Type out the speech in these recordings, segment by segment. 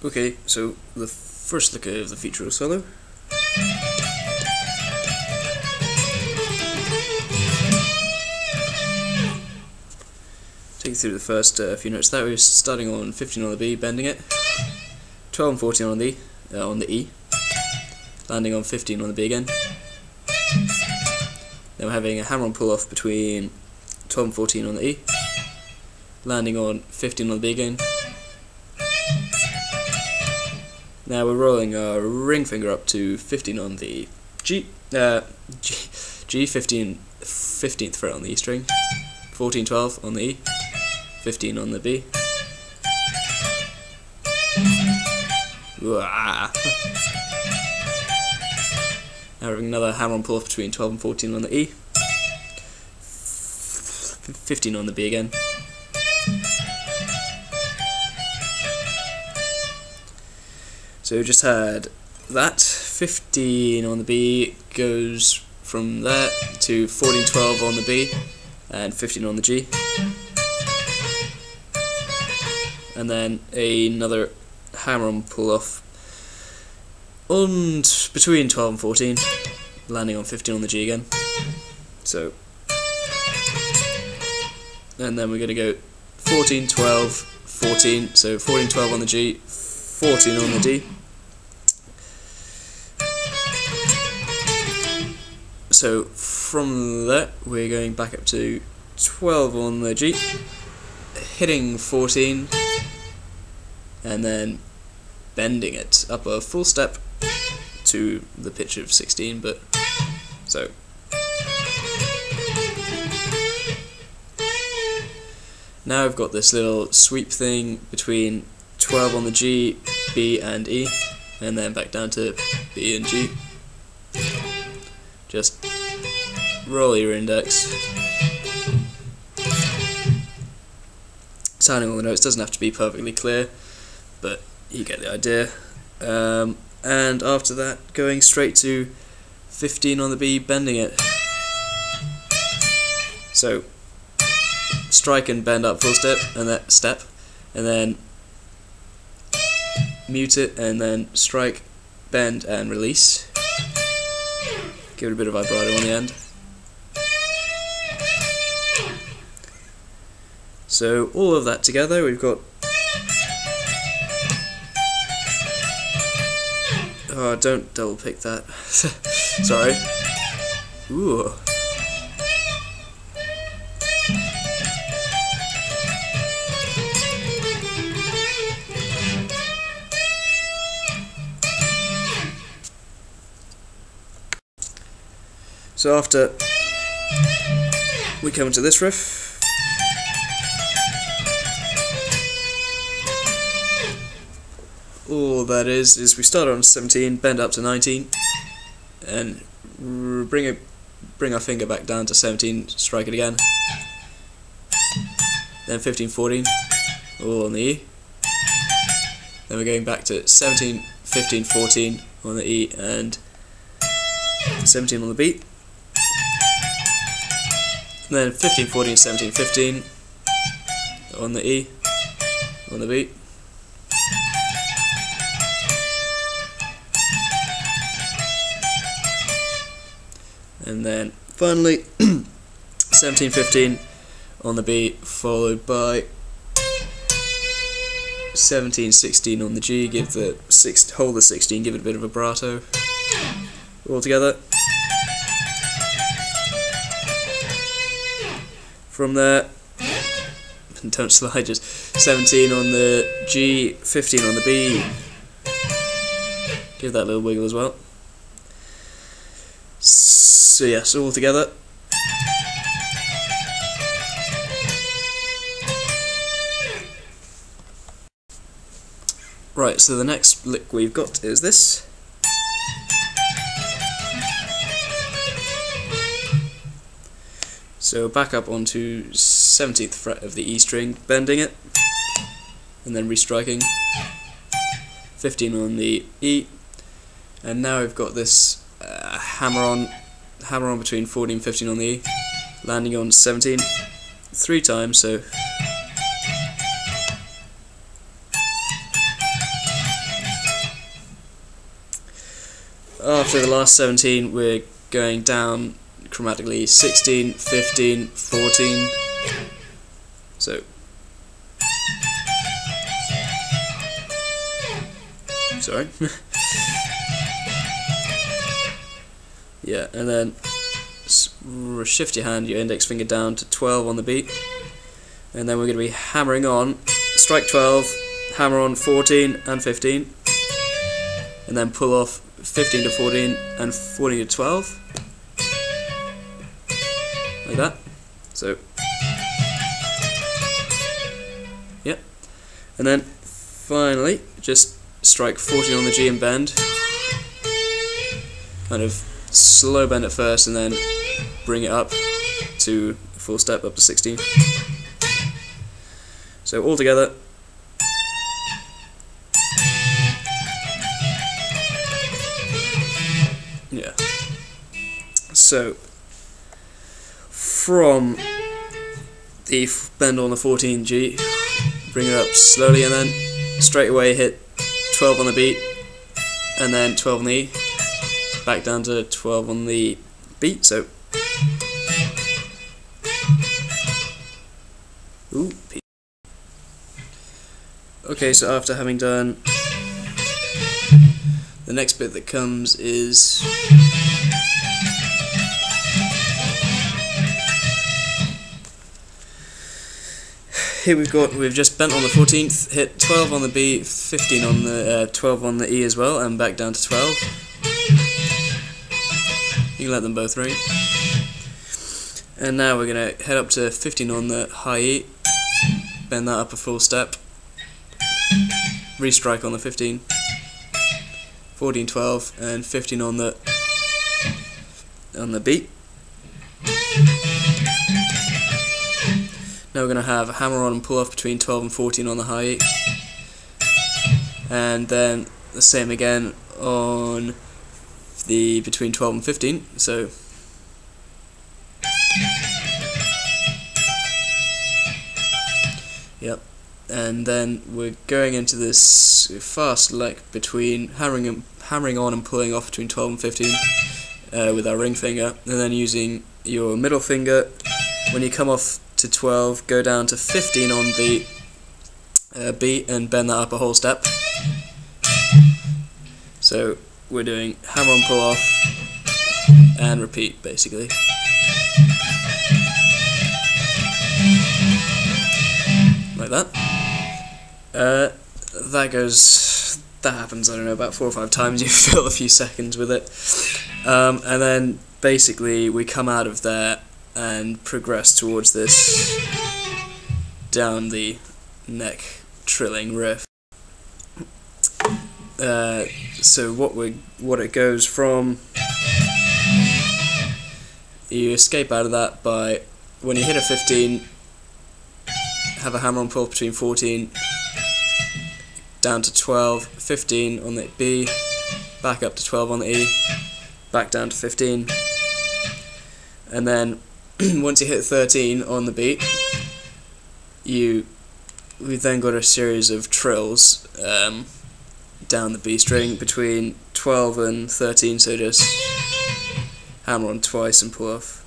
Okay, so the first look of the Futureal solo. Take you through the first few notes there. We're starting on 15 on the B, bending it, 12 and 14 on the E, landing on 15 on the B again. Then we're having a hammer-on pull-off between 12 and 14 on the E, landing on 15 on the B again. Now we're rolling our ring finger up to 15 on the G, 15th fret on the E string, 14, 12 on the E, 15 on the B. Now we're having another hammer-on pull-off between 12 and 14 on the E, 15 on the B again. So we just had that, 15 on the B goes from there to 14, 12 on the B and 15 on the G. And then another hammer-on pull-off on between 12 and 14, landing on 15 on the G again. So, and then we're going to go 14, 12, 14, so 14, 12 on the G, 14 on the D. So from there we're going back up to 12 on the G, hitting 14, and then bending it up a full step to the pitch of 16, but so now I've got this little sweep thing between 12 on the G, B and E, and then back down to B and G. Just roll your index, sounding all the notes. Doesn't have to be perfectly clear, but you get the idea. And after that, going straight to 15 on the B, bending it. So strike and bend up full step, and then mute it, and then strike, bend, and release. Give it a bit of vibrato on the end. So all of that together, we've got. Oh, don't double pick that. Sorry. Ooh. So after we come to this riff, all that is we start on 17, bend up to 19, and bring our finger back down to 17, strike it again, then 15, 14, all on the E, then we're going back to 17, 15, 14 on the E, and 17 on the B. And then 15, 14, 17, 15 on the E, on the B. And then finally 17, 15 on the B, followed by 17, 16 on the G. Give the hold the 16, give it a bit of vibrato. All together. From there, don't slide, just 17 on the G, 15 on the B. Give that a little wiggle as well. So yes, all together. Right, so the next lick we've got is this. So back up onto 17th fret of the E string, bending it, and then restriking, 15 on the E, and now we've got this hammer on between 14 and 15 on the E, landing on 17 3 times, so after the last 17, we're going down chromatically 16, 15, 14. So, sorry. Yeah, and then shift your hand, your index finger down to 12 on the beat, and then we're going to be hammering on, strike 12, hammer on 14 and 15, and then pull off 15 to 14 and 14 to 12, like that. So, yep, and then finally just strike 14 on the G and bend, kind of slow bend at first and then bring it up to full step up to 16. So all together. Yeah. So from the bend on the 14G, bring it up slowly and then straight away hit 12 on the beat and then 12 on the E, back down to 12 on the beat. So ooh, okay, so after having done, the next bit that comes is here we've just bent on the 14th, hit 12 on the B, 15 on the 12 on the E as well, and back down to 12. You can let them both ring. And now we're gonna head up to 15 on the high E, bend that up a full step, restrike on the 15, 14, 12, and 15 on the beat. Now we're going to have a hammer on and pull off between 12 and 14 on the high E, and then the same again on the between 12 and 15. So yep. And then we're going into this fast lick between hammering on and pulling off between 12 and 15 with our ring finger, and then using your middle finger when you come off to 12, go down to 15 on the beat and bend that up a whole step. So we're doing hammer on, pull off, and repeat basically. Like that. That happens, I don't know, about 4 or 5 times. You fill a few seconds with it, and then basically we come out of there and progress towards this down the neck trilling riff. So what it goes from, you escape out of that by, when you hit a 15, have a hammer on pull between 14 down to 12, 15 on the B, back up to 12 on the E, back down to 15, and then once you hit 13 on the beat, we've then got a series of trills down the B string between 12 and 13, so just hammer on twice and pull off.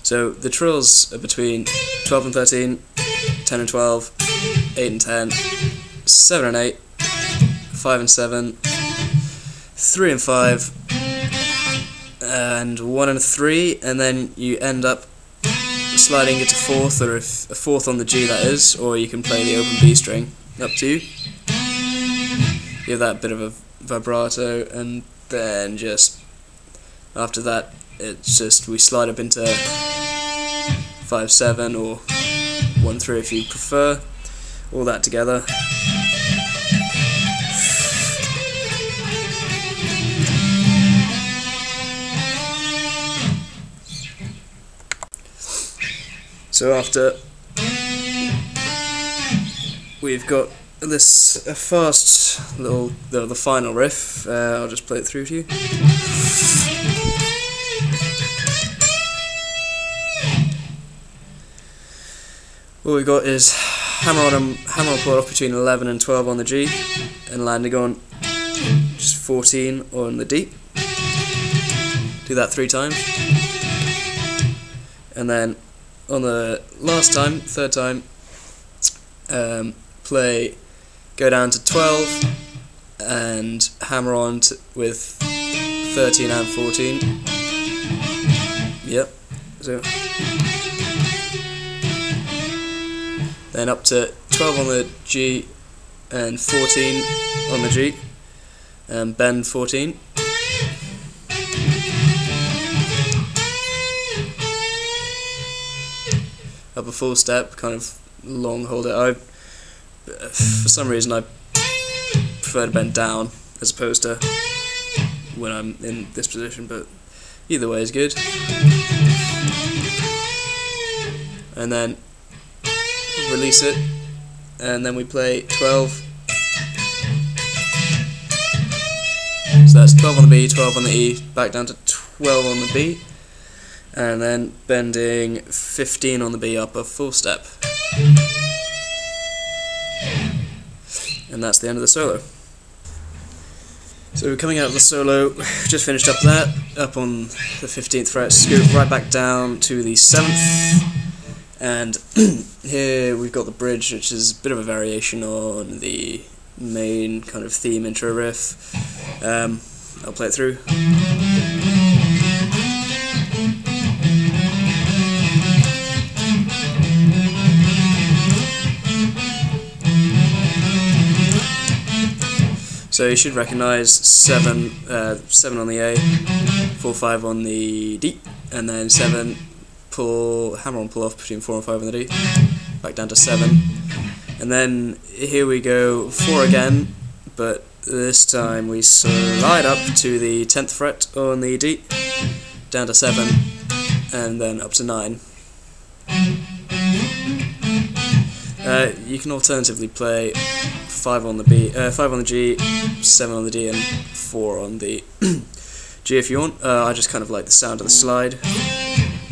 So the trills are between 12 and 13, 10 and 12, 8 and 10, 7 and 8, 5 and 7, 3 and 5, and 1 and 3, and then you end up sliding it to 4th, or if a 4th on the G that is, or you can play the open B string, up to you. Give that bit of a vibrato, and then just after that it's just we slide up into 5/7 or 1/3 if you prefer, all that together. So after we've got this fast little the final riff, I'll just play it through to you. What we've got is hammer on pull off between 11 and 12 on the G, and landing on just 14 on the D. Do that 3 times, and then on the last time, third time, go down to 12 and hammer on with 13 and 14. Yep. So then up to 12 on the G and 14 on the G, and bend 14. Up a full step, kind of long hold it. For some reason I prefer to bend down as opposed to when I'm in this position, but either way is good. And then release it, and then we play 12. So that's 12 on the B, 12 on the E, back down to 12 on the B, and then bending 15 on the B up a full step. And that's the end of the solo. So coming out of the solo, just finished up that, up on the 15th fret, scoot right back down to the 7th, and here we've got the bridge, which is a bit of a variation on the main kind of theme intro riff. I'll play it through. So you should recognise 7 on the A, 4/5 on the D, and then 7 hammer on pull off between 4 and 5 on the D, back down to 7, and then here we go 4 again, but this time we slide up to the 10th fret on the D, down to 7, and then up to 9. You can alternatively play 5 on the B, 5 on the G, 7 on the D, and 4 on the G if you want. I just kind of like the sound of the slide.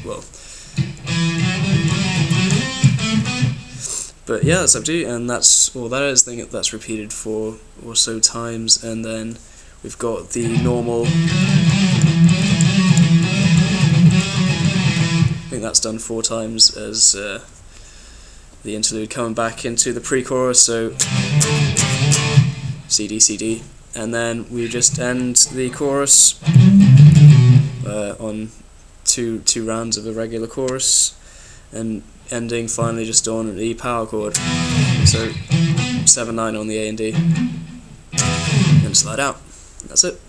Well, but yeah, that's up to you, and that's all that is. I think that's repeated 4 or so times, and then we've got the normal. I think that's done 4 times as the interlude coming back into the pre-chorus, so CD, CD, and then we just end the chorus on two rounds of a regular chorus, and ending finally just on an E power chord, so 7/9 on the A and D, and slide out. That's it.